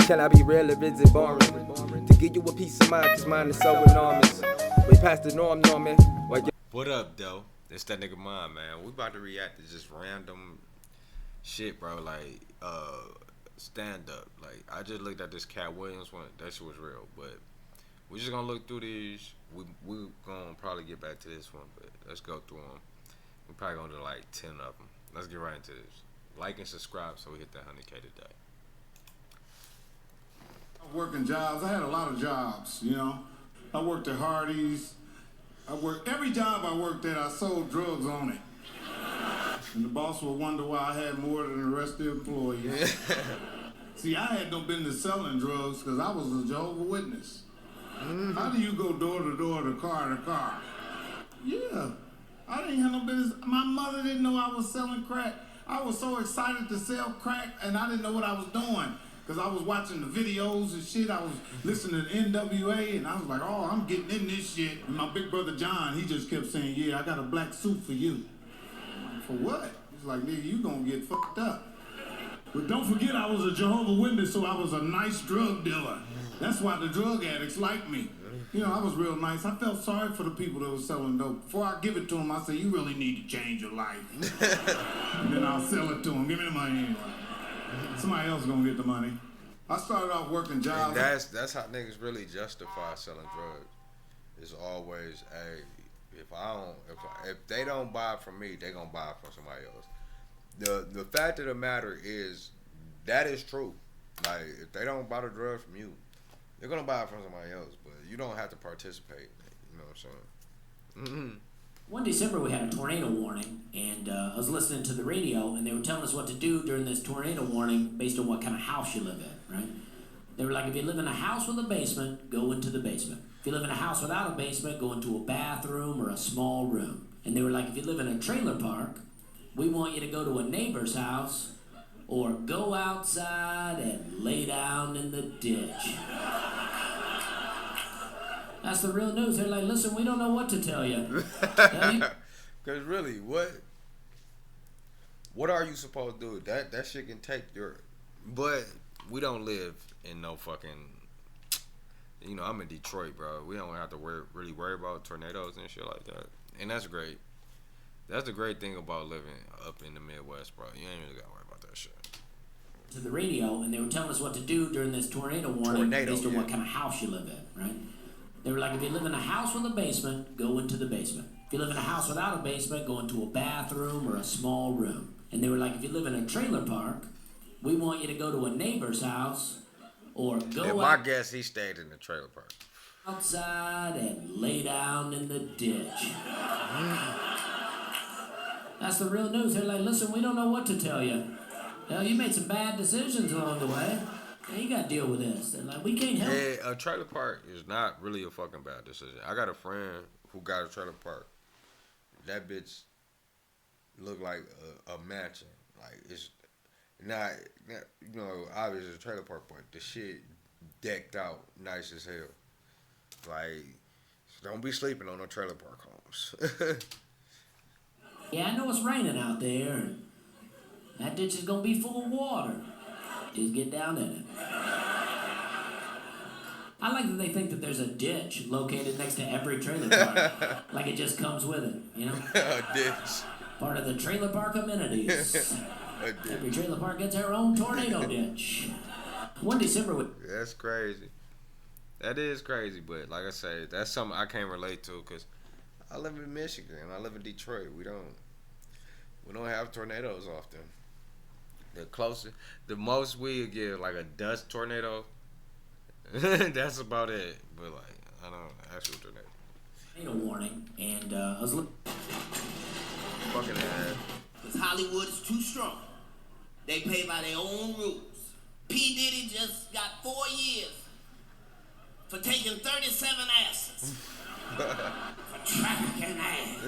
Can I be real or is it boring? To give you a peace of mind, cause mine is so enormous. Way past the norm, Norman. What up, though? It's that nigga Mom, man. We about to react to just random shit, bro. Like, stand up. Like, I just looked at this Cat Williams one. That shit was real. But we just gonna look through these. We gonna probably get back to this one, but let's go through them. We probably gonna do like 10 of them. Let's get right into this. Like and subscribe so we hit that 100K today. Working jobs. I had a lot of jobs, you know. I worked at Hardee's. Every job I worked at, I sold drugs on it. And the boss would wonder why I had more than the rest of the employees. See, I had no business selling drugs because I was a Jehovah's Witness. How do you go door to door, to car? Yeah, I didn't have no business. My mother didn't know I was selling crack. I was so excited to sell crack, and I didn't know what I was doing. Because I was watching the videos and shit. I was listening to NWA, and I was like, oh, I'm getting in this shit. And my big brother John, he just kept saying, yeah, I got a black suit for you. I'm like, for what? He's like, nigga, you gonna get fucked up. But don't forget, I was a Jehovah's Witness, so I was a nice drug dealer. That's why the drug addicts like me. You know, I was real nice. I felt sorry for the people that were selling dope. Before I give it to them, I say, you really need to change your life. And then I'll sell it to them. Give me the money anyway. Somebody else gonna get the money. I started off working jobs. And that's how niggas really justify selling drugs. It's always, hey, if they don't buy it from me, they gonna buy it from somebody else. The fact of the matter is that is true. Like, if they don't buy the drug from you, they're gonna buy it from somebody else. But you don't have to participate. You know what I'm saying? Mm-hmm. One December we had a tornado warning, and I was listening to the radio, and they were telling us what to do during this tornado warning based on what kind of house you live in, right? They were like, if you live in a house with a basement, go into the basement. If you live in a house without a basement, go into a bathroom or a small room. And they were like, if you live in a trailer park, we want you to go to a neighbor's house or go outside and lay down in the ditch. That's the real news. They're like, listen, we don't know what to tell you. Because really, what are you supposed to do? That shit can take your... But we don't live in no fucking... You know, I'm in Detroit, bro. We don't have to really worry about tornadoes and shit like that. And that's great. That's the great thing about living up in the Midwest, bro. You ain't really got to worry about that shit. To the radio, and they were telling us what to do during this tornado warning based on what kind of house you live in, right? They were like, if you live in a house with a basement, go into the basement. If you live in a house without a basement, go into a bathroom or a small room. And they were like, if you live in a trailer park, we want you to go to a neighbor's house or go my guess, he stayed in the trailer park. Outside and lay down in the ditch. That's the real news. They're like, listen, we don't know what to tell you. You made some bad decisions along the way. Now you gotta deal with this. They're like, we can't help. Yeah, a trailer park is not really a fucking bad decision. I got a friend who got a trailer park. That bitch looked like a mansion. Like, it's not, you know, obviously it's a trailer park, but the shit decked out nice as hell. Like, don't be sleeping on no trailer park homes. Yeah, I know it's raining out there, and that ditch is gonna be full of water. Just get down in it. I like that they think that there's a ditch located next to every trailer park. Like it just comes with it, you know? A ditch. Part of the trailer park amenities. Every trailer park gets their own tornado ditch. One December That's crazy. That is crazy, but like I say, that's something I can't relate to because I live in Michigan. I live in Detroit. We don't have tornadoes often. The most we get like a dust tornado. That's about it. But like, I don't know, actual tornado. Tornado warning, and I was looking. Fucking ass. Because Hollywood is too strong. They play by their own rules. P. Diddy just got 4 years for taking 37 asses. For trafficking ass.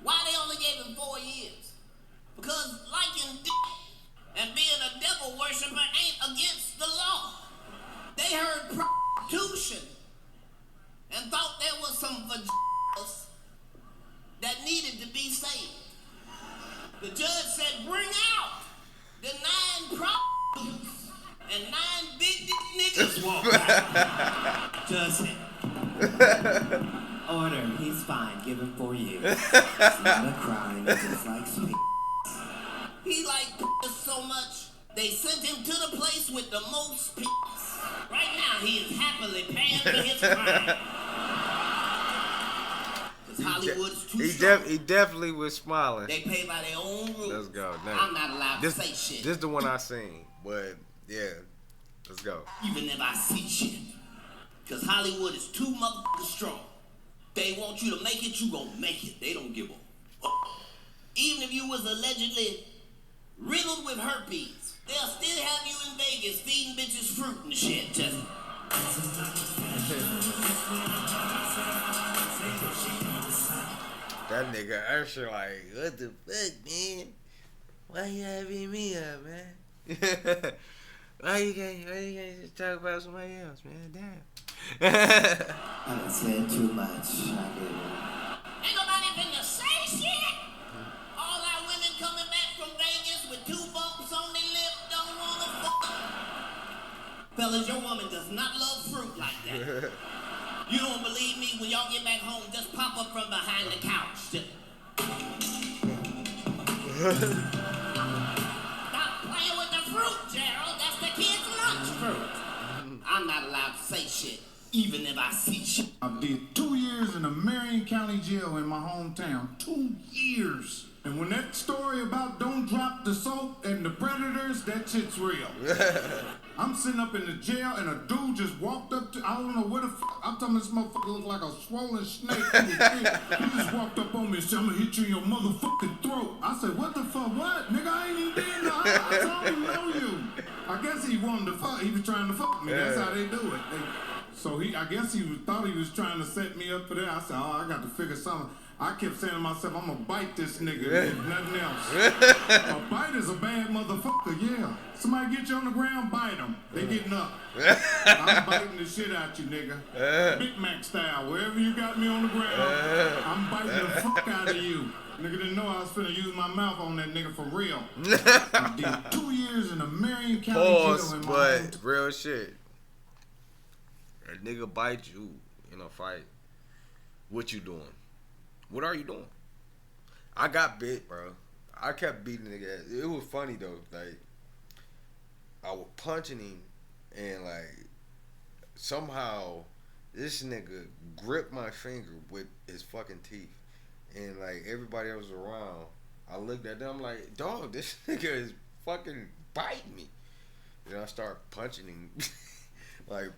Why they only gave him 4 years? Because liking dick and being a devil worshiper ain't against the law. They heard prostitution and thought there was some vaginas that needed to be saved. The judge said, bring out the 9 prostitutes Just order. He's fine. Give him 4 years. It's not a crime. He just likes me. He liked so much, they sent him to the place with the most Right now, he is happily paying for his crime. Because Hollywood's too strong. He definitely was smiling. They pay by their own rules. Let's go. I'm not allowed to say shit. This is the one I seen, but yeah, let's go. Even if I see shit. Because Hollywood is too motherfucking strong. They want you to make it, you gon' make it. They don't give a fuck. Even if you was allegedly riddled with herpes, they'll still have you in Vegas feeding bitches fruit and shit. Just That nigga Usher like, what the fuck, man? Why you having me up, man? Why you can't just talk about somebody else, man? Damn. I done said too much. I did. Ain't nobody finna say shit. All our women coming back from Vegas with 2 bumps on their lip don't wanna fuck. Fellas, your woman does not love fruit like that. You don't believe me? When y'all get back home, just pop up from behind the couch. Just... Stop playing with the fruit, Gerald. That's the kids' lunch fruit. I'm not allowed to say shit, even if I see shit. I did 2 years in the Marion County Jail in my hometown. 2 years. And when that story about don't drop the soap and the predators, that shit's real. I'm sitting up in the jail and a dude just walked up to, I don't know where the fuck, I'm talking this motherfucker looked like a swollen snake. He just walked up on me and said, I'm gonna hit you in your motherfucking throat. I said, what the fuck, what? Nigga, I ain't even been there. I don't know you. I guess he wanted to fuck, he was trying to fuck me. That's how they do it. So I guess thought he was trying to set me up for that. I said, oh, I got to figure something. I kept saying to myself, I'm gonna bite this nigga, if nothing else. A bite is a bad motherfucker, yeah. Somebody get you on the ground, bite them. They getting up. I'm biting the shit out you, nigga. Big Mac style, wherever you got me on the ground, I'm biting the fuck out of you. Nigga didn't know I was finna use my mouth on that nigga for real. I did 2 years in the Marion County Jail in my but real shit. A nigga bite you in a fight. What you doing? What are you doing? I got bit, bro. I kept beating the nigga ass. It was funny though. Like, I was punching him, and like somehow this nigga gripped my finger with his fucking teeth, and like everybody else around, I looked at them like, dog, this nigga is fucking biting me. And I start punching him like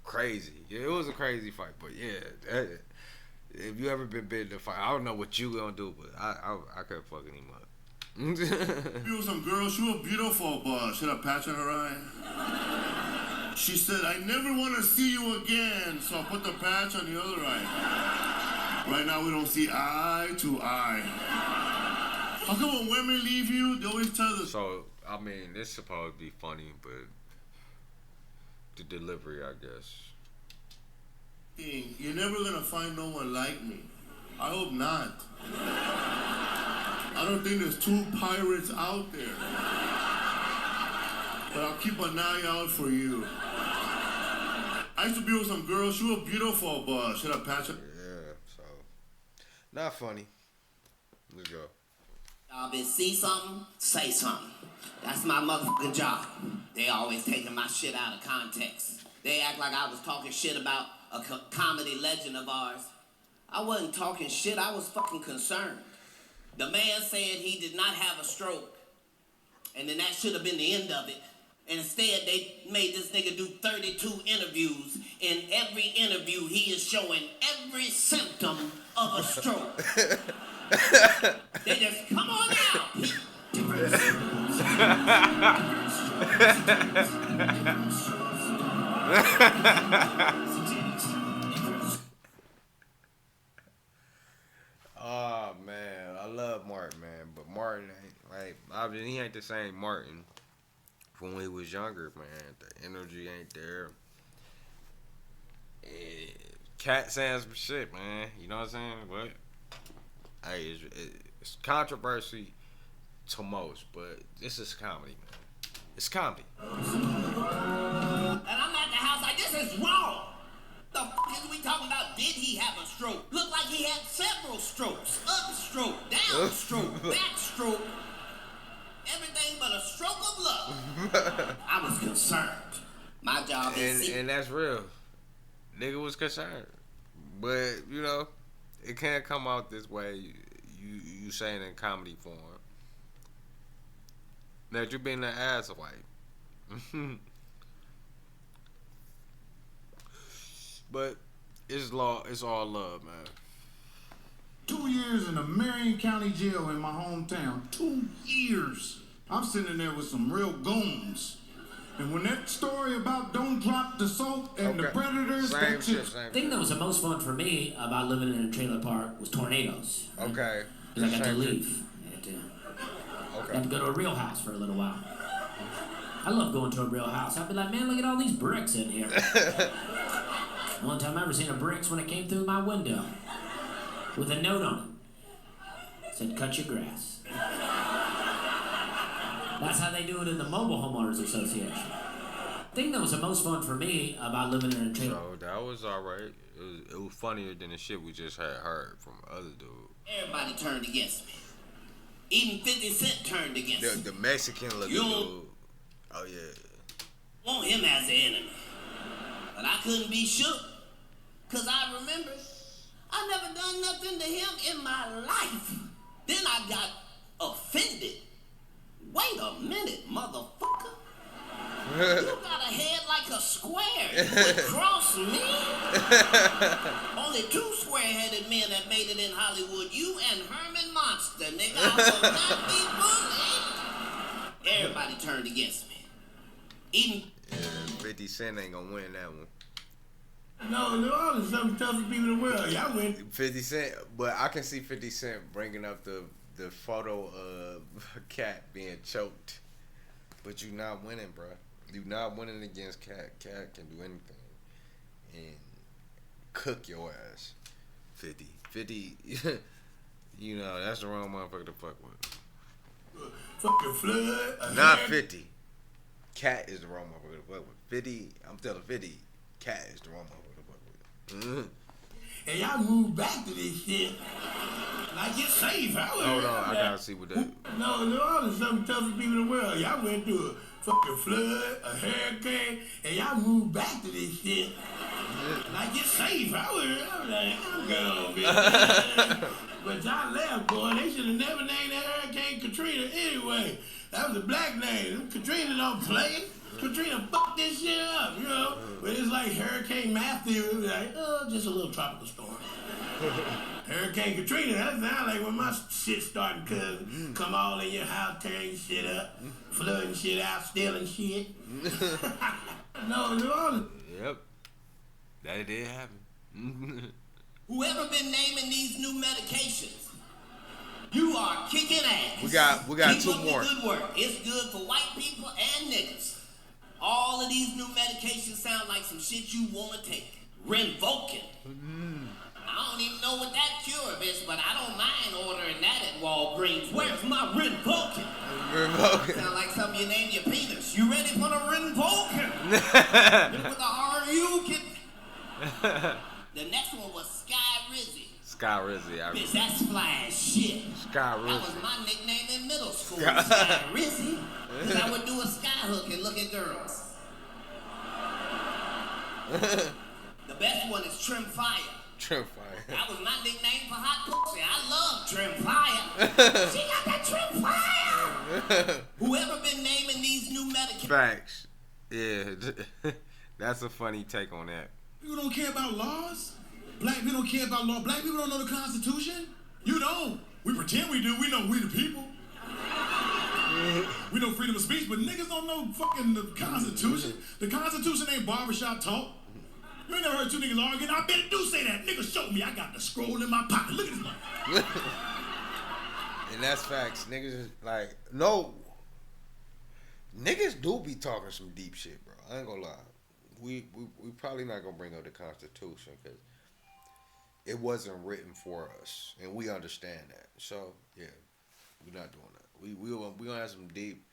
crazy. Yeah, it was a crazy fight, but yeah. If you ever been bit in a fight, I don't know what you gonna do, but I kept fucking him up. You with some girl, she was beautiful, but she had a patch on her eye. She said, I never want to see you again, so I put the patch on the other eye. Right now we don't see eye to eye. How come when women leave you, they always tell us? So, I mean, it's supposed to be funny, but the delivery, I guess. You're never gonna find no one like me. I hope not. I don't think there's 2 pirates out there. But I'll keep an eye out for you. I used to be with some girl, she was beautiful, but she had a patch. Yeah, so not funny. Let's go. Y'all been see something, say something. That's my motherfucking job. They always taking my shit out of context. They act like I was talking shit about a comedy legend of ours. I wasn't talking shit, I was fucking concerned. The man said he did not have a stroke, and then that should have been the end of it. And instead, they made this nigga do 32 interviews. In every interview, he is showing every symptom of a stroke. They just, come on out. Oh man, I love Martin, man, but Martin ain't like, I mean, he ain't the same Martin from when he was younger, man. The energy ain't there. Cat saying some shit, man. You know what I'm saying? But hey, it's controversy to most, but this is comedy, man. It's comedy. And I'm at the house like, this is is wrong. The fuck is we talking about? Did he have a stroke? Looked like he had several strokes. Upstroke, downstroke, backstroke. Everything but a stroke of love. I was concerned. My job is And that's real. Nigga was concerned. But, you know, it can't come out this way. You saying in comedy form that you being an asswipe. But it's all love, man. 2 years in a Marion County jail in my hometown. 2 years. I'm sitting there with some real goons. And when that story about don't drop the soap and the predators, same that shit. The thing that was the most fun for me about living in a trailer park was tornadoes. Right? Okay. Because I got to leave. I had to go to a real house for a little while. I love going to a real house. I'd be like, man, look at all these bricks in here. The only time I ever seen a bricks when it came through my window with a note on it. Said, cut your grass. That's how they do it in the Mobile Homeowners Association. The thing that was the most fun for me about living in a trailer. So that was alright. It was funnier than the shit we just had heard from other dudes. everybody turned against me. Even 50 Cent turned against me. The Mexican looking dude. Oh yeah. Want him as the enemy. But I couldn't be shook. Cause I remember I never done nothing to him in my life. Then I got offended. Wait a minute, motherfucker. You got a head like a square. You would cross me? Only two square-headed men that made it in Hollywood. You and Herman Monster, nigga. I will not be bullied. Everybody turned against me. Even 50 Cent ain't gonna win that one. No, New Orleans is some of the toughest people in the world. Y'all win. 50 Cent, but I can see 50 Cent bringing up the photo of Cat being choked. But you not winning, bro. You not winning against Cat. Cat can do anything and cook your ass. 50, you know that's the wrong motherfucker to fuck with. Fucking flood. Not 50. Cat is the wrong motherfucker to fuck with. 50, I'm telling 50. Cat is the wrong motherfucker to fuck with. Mm-hmm. And y'all moved back to this shit. Like it's safe. Hold on, I gotta see what that. No, New Orleans is some of the toughest people in the world. Y'all went through a fucking flood, a hurricane, and y'all moved back to this shit. Like it's safe. I was like, I'm going, bitch. But y'all left, boy. They should have never named that Hurricane Katrina anyway. That was a black name. Katrina don't play. Katrina fucked this shit up, you know? But it's like Hurricane Matthew. It was like, oh, just a little tropical storm. Hurricane Katrina, that sounds like when my shit started to come all in your house, tearing shit up, flooding shit out, stealing shit. No, New Orleans. Yep. That did happen. whoever been naming these new medications, you are kicking ass. We got Keep two up the more. good work. It's good for white people and niggas. All of these new medications sound like some shit you want to take. Rinvoqin. I don't even know what that cure is, but I don't mind ordering that at Walgreens. Where's my Rinvoqin? Rinvoqin. Sound like something you name your penis. You ready for the Rinvoqin? With the R-U kid. The next one was Sky Rizzy. Sky Rizzy. Bitch, that's fly as shit. Sky That was Rizzy. my nickname in middle school, Sky Rizzy. Because I would do a sky hook and look at girls. The best one is Trim Fire. Trim Fire. That was my nickname for hot pussy. I love Trim Fire. She got that Trim Fire. Whoever been naming these new medications. Facts. Yeah. That's a funny take on that. People don't care about laws. Black people don't care about law. Black people don't know the Constitution. You don't. We pretend we do. We know we the people. We know freedom of speech, but niggas don't know fucking the Constitution. The Constitution ain't barbershop talk. You ain't never heard two niggas arguing. I bet it do say that. Nigga, show me. I got the scroll in my pocket. Look at this one. And that's facts. Niggas is like, no. Niggas do be talking some deep shit, bro. I ain't gonna lie. We probably not gonna bring up the Constitution because it wasn't written for us, and we understand that. So yeah, we're not doing that. We gonna have some deep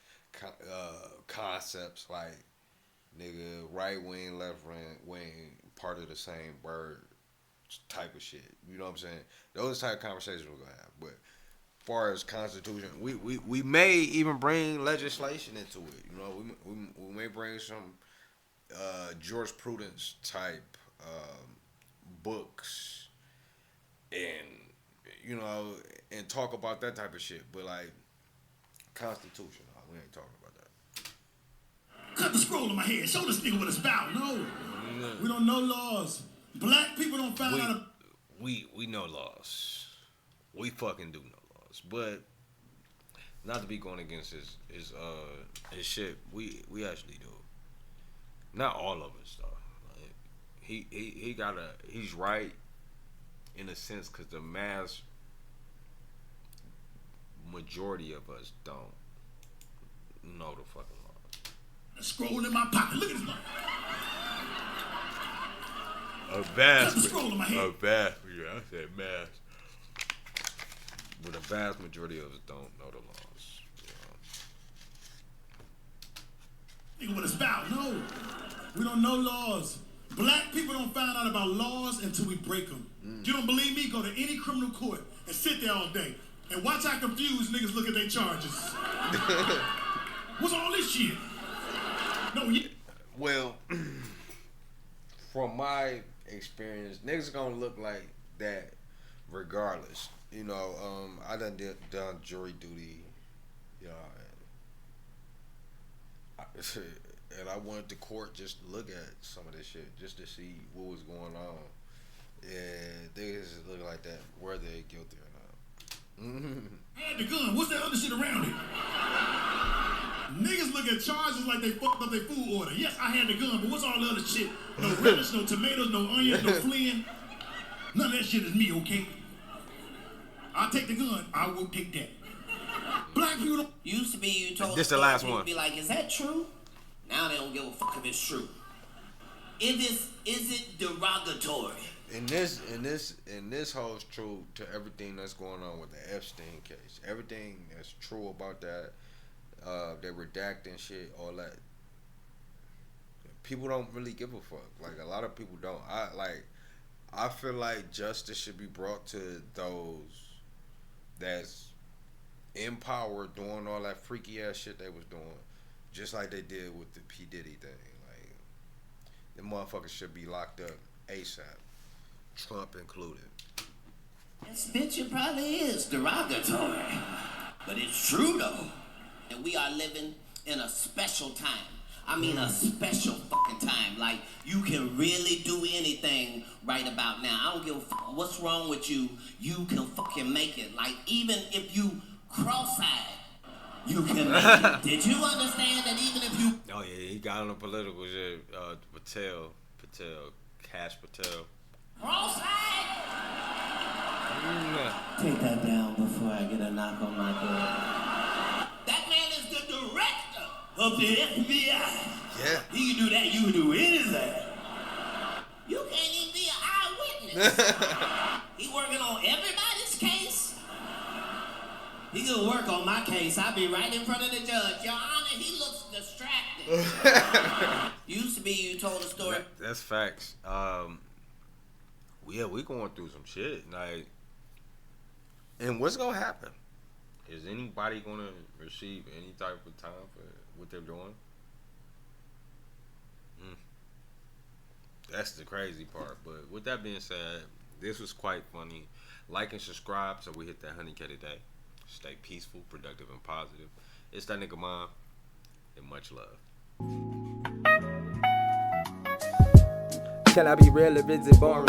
concepts like nigga, right wing, left wing, part of the same bird type of shit. You know what I'm saying? Those type of conversations we're gonna have. But as far as Constitution, we may even bring legislation into it. You know, we may bring some jurisprudence type books and you know and talk about that type of shit. But like Constitution, we ain't talking about that. Cut the scroll in my head. Show this nigga what it's about. No. We don't know laws. Black people don't find out. We know laws. We fucking do know laws. But not to be going against his shit. We actually do. Not all of us though. Like, he's right in a sense because the mass majority of us don't know the fucking laws. Scroll in my pocket. Look at this. A vast, yeah, I said mass. But a vast majority of us don't know the laws. You know? Nigga, what it's about? No, we don't know laws. Black people don't find out about laws until we break them. You don't believe me? Go to any criminal court and sit there all day and watch how confused niggas look at their charges. What's all this shit? No, well, from my experience, niggas gonna look like that regardless. You know, I done jury duty, you know, and I went to court just to look at some of this shit, just to see what was going on. And niggas look like that, whether they guilty or not. Had the gun. What's that other shit around it? Niggas look at charges like they fucked up their food order. Yes, I had the gun, but what's all the other shit? No relish, no tomatoes, no onions, no fleeing. None of that shit is me, okay? I'll take the gun. I will take that. Black people don't... Used to be you told this the last one. Be like, is that true? Now they don't give a fuck if it's true. Is it derogatory? And this holds true to everything that's going on with the Epstein case. Everything that's true about that, they redacting shit, all that. People don't really give a fuck. Like a lot of people don't. I feel like justice should be brought to those that's in power doing all that freaky ass shit they was doing, just like they did with the P. Diddy thing. Like the motherfuckers should be locked up ASAP. Trump included. This bitch, it probably is derogatory. But it's true, though. And we are living in a special time. I mean, a special fucking time. Like, you can really do anything right about now. I don't give a fuck what's wrong with you. You can fucking make it. Like, even if you cross-eyed, you can make it. Did you understand that even if you... Oh, yeah, he got on the political shit. Cash Patel. Cross-eyed? Take that down before I get a knock on my door. That man is the director of the FBI. Yeah. He can do that. You can do anything. You can't even be an eyewitness. He working on everybody's case. He could work on my case. I'll be right in front of the judge. Your Honor, he looks distracted. Used to be you told a story. That's facts. Yeah, we going through some shit. Like, and what's gonna happen? Is anybody gonna receive any type of time for what they're doing? That's the crazy part. But with that being said, this was quite funny. Like and subscribe so we hit that 100K today. Stay peaceful, productive, and positive. It's that nigga Mom, and much love. Can I be real or is it boring?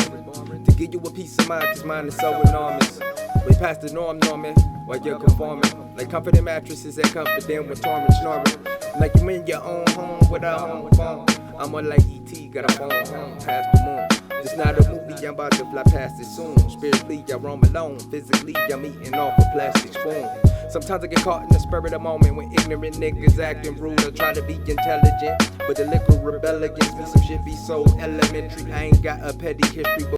To give you a peace of mind, cause mine is so enormous. Way past the norm, Norman, while you're conforming. Like comforting mattresses that comfort them when torment snoring. Like you in your own home with a home phone. I'm on like E.T., got a phone home past the moon. It's not a movie, I'm about to fly past it soon. Spiritually, I roam alone. Physically, I'm eating off a plastic spoon. Sometimes I get caught in the spur of the moment when ignorant niggas acting rude or try to be intelligent. But the liquor rebel against me, some shit be so elementary. I ain't got a petty history.